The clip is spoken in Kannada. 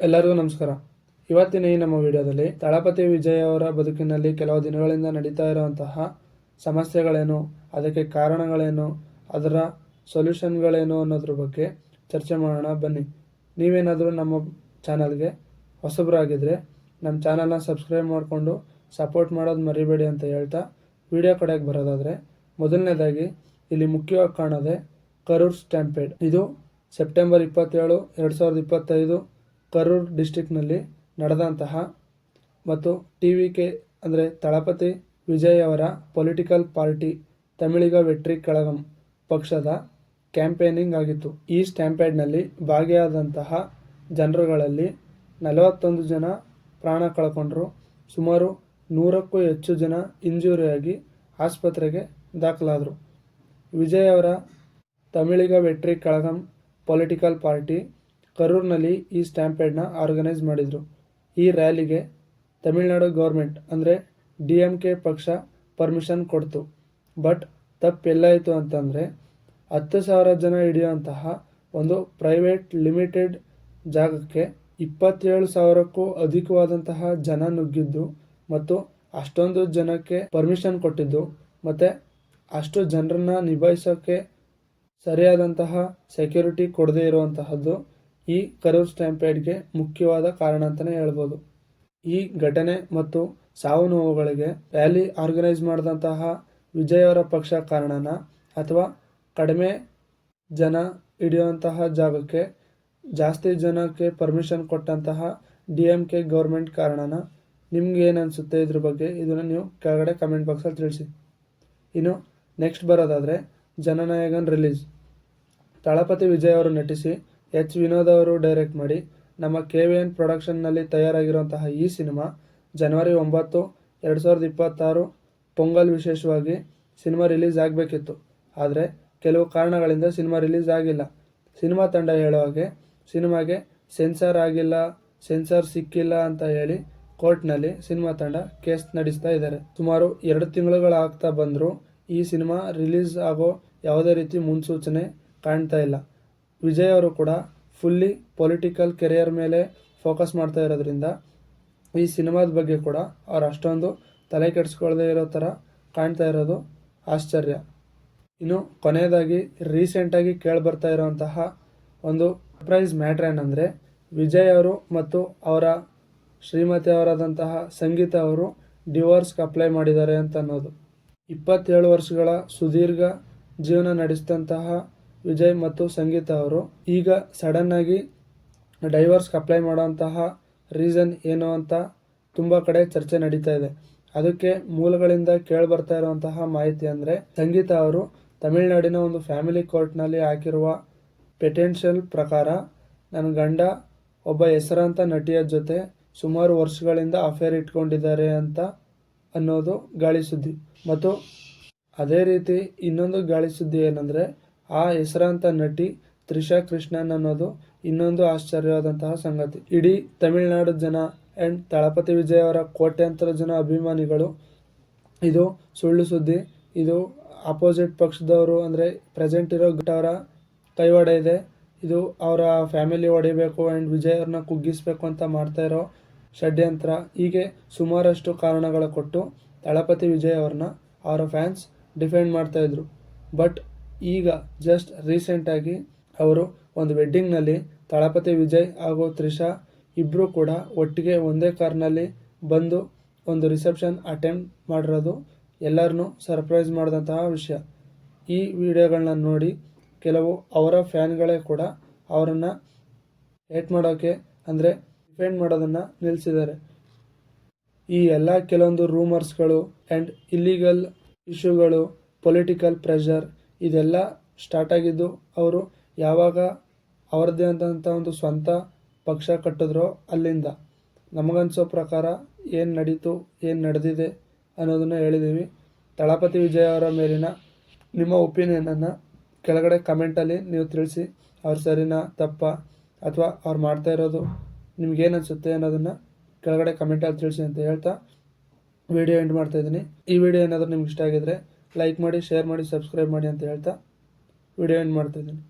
ಎಲ್ಲರಿಗೂ ನಮಸ್ಕಾರ. ಇವತ್ತಿನ ಈ ನಮ್ಮ ವಿಡಿಯೋದಲ್ಲಿ ತಳಪತಿ ವಿಜಯ್ ಅವರ ಬದುಕಿನಲ್ಲಿ ಕೆಲವು ದಿನಗಳಿಂದ ನಡೀತಾ ಇರುವಂತಹ ಸಮಸ್ಯೆಗಳೇನು, ಅದಕ್ಕೆ ಕಾರಣಗಳೇನು, ಅದರ ಸೊಲ್ಯೂಷನ್ಗಳೇನು ಅನ್ನೋದ್ರ ಬಗ್ಗೆ ಚರ್ಚೆ ಮಾಡೋಣ ಬನ್ನಿ. ನೀವೇನಾದರೂ ನಮ್ಮ ಚಾನಲ್ಗೆ ಹೊಸಬರಾಗಿದ್ದರೆ ನಮ್ಮ ಚಾನಲ್ನ ಸಬ್ಸ್ಕ್ರೈಬ್ ಮಾಡಿಕೊಂಡು ಸಪೋರ್ಟ್ ಮಾಡೋದು ಮರಿಬೇಡಿ ಅಂತ ಹೇಳ್ತಾ ವಿಡಿಯೋ ಕಡೆಗೆ ಬರೋದಾದರೆ, ಮೊದಲನೇದಾಗಿ ಇಲ್ಲಿ ಮುಖ್ಯವಾಗಿ ಕಾಣೋದೆ ಕರೂರ್ ಸ್ಟ್ಯಾಂಪೇಡ್. ಇದು ಸೆಪ್ಟೆಂಬರ್ 27, 2025 ಕರೂರ್ ಡಿಸ್ಟಿಕ್ನಲ್ಲಿ ನಡೆದಂತಹ ಮತ್ತು TVK ಅಂದರೆ ತಳಪತಿ ವಿಜಯ್ ಅವರ ಪೊಲಿಟಿಕಲ್ ಪಾರ್ಟಿ ತಮಿಳಿಗ ವೆಟ್ರಿ ಕಳಗಂ ಪಕ್ಷದ ಕ್ಯಾಂಪೇನಿಂಗ್ ಆಗಿತ್ತು. ಈ ಸ್ಟ್ಯಾಂಪೇಡ್ನಲ್ಲಿ ಭಾಗಿಯಾದಂತಹ ಜನರುಗಳಲ್ಲಿ 41 ಜನ ಪ್ರಾಣ ಕಳ್ಕೊಂಡ್ರು. ಸುಮಾರು 100ಕ್ಕೂ ಹೆಚ್ಚು ಜನ ಇಂಜೂರಿಯಾಗಿ ಆಸ್ಪತ್ರೆಗೆ ದಾಖಲಾದರು. ವಿಜಯ್ ಅವರ ತಮಿಳಿಗ ವೆಟ್ರಿ ಕಳಗಂ ಪೊಲಿಟಿಕಲ್ ಪಾರ್ಟಿ ಕರೂರ್ನಲ್ಲಿ ಈ ಸ್ಟ್ಯಾಂಪೇಡ್ನ ಆರ್ಗನೈಸ್ ಮಾಡಿದರು. ಈ ರ್ಯಾಲಿಗೆ ತಮಿಳುನಾಡು ಗೌರ್ಮೆಂಟ್ ಅಂದರೆ DMK ಪಕ್ಷ ಪರ್ಮಿಷನ್ ಕೊಡ್ತು. ಬಟ್ ತಪ್ಪೆಲ್ಲಾಯಿತು ಅಂತಂದರೆ 10,000 ಜನ ಹಿಡಿಯುವಂತಹ ಒಂದು ಪ್ರೈವೇಟ್ ಲಿಮಿಟೆಡ್ ಜಾಗಕ್ಕೆ 27,000ಕ್ಕೂ ಅಧಿಕವಾದಂತಹ ಜನ ನುಗ್ಗಿದ್ದು ಮತ್ತು ಅಷ್ಟೊಂದು ಜನಕ್ಕೆ ಪರ್ಮಿಷನ್ ಕೊಟ್ಟಿದ್ದು ಮತ್ತು ಅಷ್ಟು ಜನರನ್ನ ನಿಭಾಯಿಸೋಕ್ಕೆ ಸರಿಯಾದಂತಹ ಸೆಕ್ಯೂರಿಟಿ ಕೊಡದೇ ಇರುವಂತಹದ್ದು ಈ ಕರೂರ್ ಸ್ಟ್ಯಾಂಪೇಡ್ಗೆ ಮುಖ್ಯವಾದ ಕಾರಣ ಅಂತಲೇ ಹೇಳ್ಬೋದು. ಈ ಘಟನೆ ಮತ್ತು ಸಾವು ನೋವುಗಳಿಗೆ ರ್ಯಾಲಿ ಆರ್ಗನೈಸ್ ಮಾಡಿದಂತಹ ವಿಜಯ್ ಅವರ ಪಕ್ಷ ಕಾರಣನ ಅಥವಾ ಕಡಿಮೆ ಜನ ಹಿಡಿಯುವಂತಹ ಜಾಗಕ್ಕೆ ಜಾಸ್ತಿ ಜನಕ್ಕೆ ಪರ್ಮಿಷನ್ ಕೊಟ್ಟಂತಹ DMK ಗೌರ್ಮೆಂಟ್ ಕಾರಣನ? ನಿಮ್ಗೆ ಏನು ಅನಿಸುತ್ತೆ ಇದ್ರ ಬಗ್ಗೆ? ಇದನ್ನು ನೀವು ಕೆಳಗಡೆ ಕಮೆಂಟ್ ಬಾಕ್ಸಲ್ಲಿ ತಿಳಿಸಿ. ಇನ್ನು ನೆಕ್ಸ್ಟ್ ಬರೋದಾದರೆ ಜನನಾಯಕನ್ ರಿಲೀಸ್. ತಳಪತಿ ವಿಜಯ್ ಅವರು ನಟಿಸಿ H. ವಿನೋದ್ ಅವರು ಡೈರೆಕ್ಟ್ ಮಾಡಿ ನಮ್ಮ KVN ಪ್ರೊಡಕ್ಷನ್ನಲ್ಲಿ ತಯಾರಾಗಿರುವಂತಹ ಈ ಸಿನಿಮಾ ಜನವರಿ 9, 2026 ಪೊಂಗಲ್ ವಿಶೇಷವಾಗಿ ಸಿನಿಮಾ ರಿಲೀಸ್ ಆಗಬೇಕಿತ್ತು. ಆದರೆ ಕೆಲವು ಕಾರಣಗಳಿಂದ ಸಿನಿಮಾ ರಿಲೀಸ್ ಆಗಿಲ್ಲ. ಸಿನಿಮಾ ತಂಡ ಹೇಳೋ ಹಾಗೆ ಸಿನಿಮಾಗೆ ಸೆನ್ಸಾರ್ ಆಗಿಲ್ಲ, ಸೆನ್ಸಾರ್ ಸಿಕ್ಕಿಲ್ಲ ಅಂತ ಹೇಳಿ ಕೋರ್ಟ್ನಲ್ಲಿ ಸಿನಿಮಾ ತಂಡ ಕೇಸ್ ನಡೆಸ್ತಾ ಇದ್ದಾರೆ. ಸುಮಾರು 2 ತಿಂಗಳುಗಳಾಗ್ತಾ ಬಂದರೂ ಈ ಸಿನಿಮಾ ರಿಲೀಸ್ ಆಗೋ ಯಾವುದೇ ರೀತಿ ಮುನ್ಸೂಚನೆ ಕಾಣ್ತಾ ಇಲ್ಲ. ವಿಜಯ್ ಅವರು ಕೂಡ ಫುಲ್ಲಿ ಪೊಲಿಟಿಕಲ್ ಕೆರಿಯರ್ ಮೇಲೆ ಫೋಕಸ್ ಮಾಡ್ತಾ ಇರೋದ್ರಿಂದ ಈ ಸಿನಿಮಾದ ಬಗ್ಗೆ ಕೂಡ ಅವ್ರು ಅಷ್ಟೊಂದು ತಲೆ ಕೆಡಿಸ್ಕೊಳ್ಳದೆ ಇರೋ ಥರ ಕಾಣ್ತಾ ಇರೋದು ಆಶ್ಚರ್ಯ. ಇನ್ನು ಕೊನೆಯದಾಗಿ ರೀಸೆಂಟಾಗಿ ಕೇಳಿಬರ್ತಾ ಇರೋಂತಹ ಒಂದು ಸರ್ಪ್ರೈಸ್ ಮ್ಯಾಟ್ರ್ ಏನಂದರೆ, ವಿಜಯ್ ಅವರು ಮತ್ತು ಅವರ ಶ್ರೀಮತಿ ಅವರಾದಂತಹ ಸಂಗೀತ ಅವರು ಡಿವೋರ್ಸ್ಗೆ ಅಪ್ಲೈ ಮಾಡಿದ್ದಾರೆ ಅಂತ ಅನ್ನೋದು. 27 ವರ್ಷಗಳ ಸುದೀರ್ಘ ಜೀವನ ನಡೆಸಿದಂತಹ ವಿಜಯ್ ಮತ್ತು ಸಂಗೀತ ಅವರು ಈಗ ಸಡನ್ನಾಗಿ ಡೈವರ್ಸ್ಗೆ ಅಪ್ಲೈ ಮಾಡೋಂತಹ ರೀಸನ್ ಏನು ಅಂತ ತುಂಬ ಕಡೆ ಚರ್ಚೆ ನಡೀತಾ ಇದೆ. ಅದಕ್ಕೆ ಮೂಲಗಳಿಂದ ಕೇಳಿಬರ್ತಾ ಇರುವಂತಹ ಮಾಹಿತಿ ಅಂದರೆ, ಸಂಗೀತ ಅವರು ತಮಿಳುನಾಡಿನ ಒಂದು ಫ್ಯಾಮಿಲಿ ಕೋರ್ಟ್ನಲ್ಲಿ ಹಾಕಿರುವ ಪೆಟೆನ್ಷಿಯಲ್ ಪ್ರಕಾರ ನನ್ನ ಗಂಡ ಒಬ್ಬ ಹೆಸರಾಂತ ನಟಿಯ ಜೊತೆ ಸುಮಾರು ವರ್ಷಗಳಿಂದ ಅಫೇರ್ ಇಟ್ಕೊಂಡಿದ್ದಾರೆ ಅಂತ ಅನ್ನೋದು ಗಾಳಿ ಸುದ್ದಿ. ಮತ್ತು ಅದೇ ರೀತಿ ಇನ್ನೊಂದು ಗಾಳಿ ಸುದ್ದಿ ಏನಂದರೆ, ಆ ಹೆಸರಾಂತ ನಟಿ ತ್ರಿಷಾ ಕೃಷ್ಣನ್ ಅನ್ನೋದು ಇನ್ನೊಂದು ಆಶ್ಚರ್ಯವಾದಂತಹ ಸಂಗತಿ. ಇಡೀ ತಮಿಳುನಾಡು ಜನ ಆ್ಯಂಡ್ ತಳಪತಿ ವಿಜಯ್ ಅವರ ಕೋಟ್ಯಾಂತರ ಜನ ಅಭಿಮಾನಿಗಳು ಇದು ಸುಳ್ಳು ಸುದ್ದಿ, ಇದು ಅಪೋಸಿಟ್ ಪಕ್ಷದವರು ಅಂದರೆ ಪ್ರೆಸೆಂಟ್ ಇರೋ ಅವರ ಕೈವಾಡ ಇದೆ, ಇದು ಅವರ ಫ್ಯಾಮಿಲಿ ಹೊಡಿಬೇಕು ಆ್ಯಂಡ್ ವಿಜಯ್ ಅವ್ರನ್ನ ಕುಗ್ಗಿಸ್ಬೇಕು ಅಂತ ಮಾಡ್ತಾ ಇರೋ ಷಡ್ಯಂತ್ರ, ಹೀಗೆ ಸುಮಾರಷ್ಟು ಕಾರಣಗಳು ಕೊಟ್ಟು ತಳಪತಿ ವಿಜಯ್ ಅವ್ರನ್ನ ಅವರ ಫ್ಯಾನ್ಸ್ ಡಿಫೆಂಡ್ ಮಾಡ್ತಾಯಿದ್ರು. ಬಟ್ ಈಗ ಜಸ್ಟ್ ರೀಸೆಂಟಾಗಿ ಅವರು ಒಂದು ವೆಡ್ಡಿಂಗ್ನಲ್ಲಿ ತಳಪತಿ ವಿಜಯ್ ಹಾಗೂ ತ್ರಿಷಾ ಇಬ್ಬರು ಕೂಡ ಒಟ್ಟಿಗೆ ಒಂದೇ ಕಾರ್ನಲ್ಲಿ ಬಂದು ಒಂದು ರಿಸೆಪ್ಷನ್ ಅಟೆಂಡ್ ಮಾಡಿರೋದು ಎಲ್ಲರನ್ನೂ ಸರ್ಪ್ರೈಸ್ ಮಾಡಿದಂತಹ ವಿಷಯ. ಈ ವಿಡಿಯೋಗಳನ್ನ ನೋಡಿ ಕೆಲವು ಅವರ ಫ್ಯಾನ್ಗಳೇ ಕೂಡ ಅವರನ್ನು ಹೇಟ್ ಮಾಡೋಕ್ಕೆ ಅಂದರೆ ಡಿಫೆಂಡ್ ಮಾಡೋದನ್ನು ನಿಲ್ಲಿಸಿದ್ದಾರೆ. ಈ ಎಲ್ಲ ಕೆಲವೊಂದು ರೂಮರ್ಸ್ಗಳು ಆ್ಯಂಡ್ ಇಲ್ಲಿಗಲ್ ಇಶ್ಯೂಗಳು, ಪೊಲಿಟಿಕಲ್ ಪ್ರೆಷರ್ ಇದೆಲ್ಲ ಸ್ಟಾರ್ಟ್ ಆಗಿದ್ದು ಅವರು ಯಾವಾಗ ಅವರದ್ದೇ ಆದಂಥ ಒಂದು ಸ್ವಂತ ಪಕ್ಷ ಕಟ್ಟಿದ್ರೋ ಅಲ್ಲಿಂದ. ನಮಗನ್ಸೋ ಪ್ರಕಾರ ಏನು ನಡೀತು, ಏನು ನಡೆದಿದೆ ಅನ್ನೋದನ್ನು ಹೇಳಿದ್ದೀವಿ. ತಳಪತಿ ವಿಜಯ್ ಅವರ ಮೇಲಿನ ನಿಮ್ಮ ಒಪಿನಿಯನನ್ನು ಕೆಳಗಡೆ ಕಮೆಂಟಲ್ಲಿ ನೀವು ತಿಳಿಸಿ. ಅವ್ರು ಸರಿನಾ ತಪ್ಪಾ ಅಥವಾ ಅವ್ರು ಮಾಡ್ತಾ ಇರೋದು ನಿಮ್ಗೇನು ಅನಿಸುತ್ತೆ ಅನ್ನೋದನ್ನು ಕೆಳಗಡೆ ಕಮೆಂಟಲ್ಲಿ ತಿಳಿಸಿ ಅಂತ ಹೇಳ್ತಾ ವಿಡಿಯೋ ಎಂಡ್ ಮಾಡ್ತಾಯಿದ್ದೀನಿ. ಈ ವಿಡಿಯೋ ಏನಾದರೂ ನಿಮ್ಗೆ ಇಷ್ಟ ಆಗಿದ್ರೆ ಲೈಕ್ ಮಾಡಿ, ಶೇರ್ ಮಾಡಿ, ಸಬ್ಸ್ಕ್ರೈಬ್ ಮಾಡಿ ಅಂತ ಹೇಳ್ತಾ ವಿಡಿಯೋ ಎಂಡ್ ಮಾಡ್ತಾಯಿದ್ದೀನಿ.